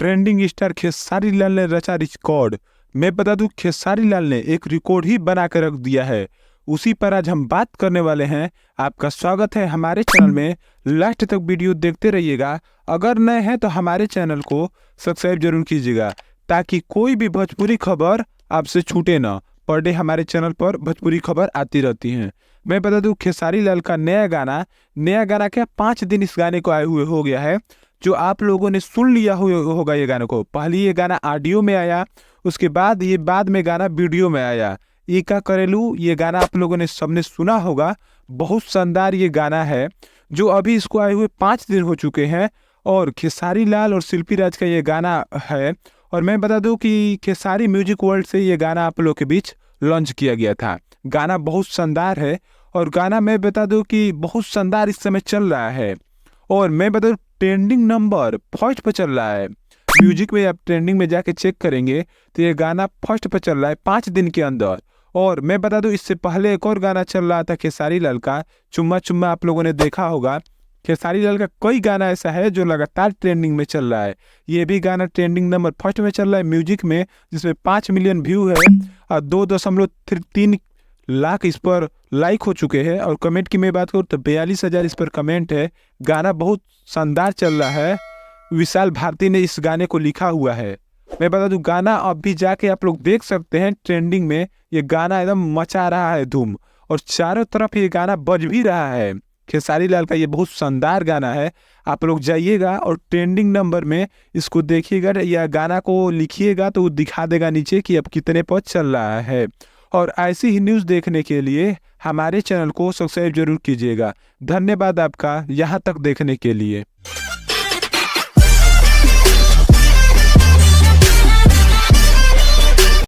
Trending star Khesari Lal ने रचा record. मैं बता दूं, खेसारी लाल ने एक रिकॉर्ड ही बना कर रख दिया है। उसी पर आज हम बात करने वाले हैं। आपका स्वागत है हमारे चैनल में। लास्ट तक वीडियो देखते रहिएगा। अगर नए हैं तो हमारे चैनल को सब्सक्राइब जरूर कीजिएगा ताकि कोई भी भोजपुरी खबर आपसे छूटे ना। पर डे हमारे चैनल पर भोजपुरी खबर आती रहती हैं। मैं बता दूं, खेसारी लाल का नया गाना क्या 5 दिन इस गाने को आए हुए हो गया है। जो आप लोगों ने सुन लिया होगा ये गाने को। पहले ये गाना ऑडियो में आया, उसके बाद ये बाद में गाना वीडियो में आया। एका करेलू ये गाना आप लोगों ने सबने सुना होगा। बहुत शानदार ये गाना है जो अभी इसको आए हुए 5 दिन हो चुके हैं। और खेसारी लाल और शिल्पी राज का ये गाना है। और मैं बता दूं कि खेसारी म्यूजिक वर्ल्ड से ये गाना आप लोग के बीच लॉन्च किया गया था। गाना बहुत शानदार है और गाना मैं बता दूं कि बहुत शानदार इस समय चल रहा है। और मैं बता दूं ट्रेंडिंग नंबर फर्स्ट पर चल रहा है। म्यूजिक में आप ट्रेंडिंग में जाके चेक करेंगे तो ये गाना फर्स्ट पर चल रहा है 5 दिन के अंदर। और मैं बता दूं इससे पहले एक और गाना चल रहा था खेसारी लाल का, चुम्मा चुम्मा, आप लोगों ने देखा होगा। खेसारी लाल का कई गाना ऐसा है जो लगातार ट्रेंडिंग में चल रहा है। ये भी गाना ट्रेंडिंग नंबर फर्स्ट में चल रहा है म्यूजिक में, जिसमें 5 मिलियन व्यू है और 2.3 लाख इस पर लाइक हो चुके हैं। और कमेंट की मैं बात करूँ तो 42,000 इस पर कमेंट है। गाना बहुत शानदार चल रहा है। विशाल भारती ने इस गाने को लिखा हुआ है। मैं बता दूं गाना अब भी जाके आप लोग देख सकते हैं ट्रेंडिंग में। ये गाना एकदम मचा रहा है धूम और चारों तरफ ये गाना बज भी रहा है। खेसारी लाल का ये बहुत शानदार गाना है। आप लोग जाइएगा और ट्रेंडिंग नंबर में इसको देखिएगा या गाना को लिखिएगा तो वो दिखा देगा नीचे कि अब कितने पर चल रहा है। और ऐसी ही न्यूज़ देखने के लिए हमारे चैनल को सब्सक्राइब जरूर कीजिएगा। धन्यवाद आपका यहाँ तक देखने के लिए।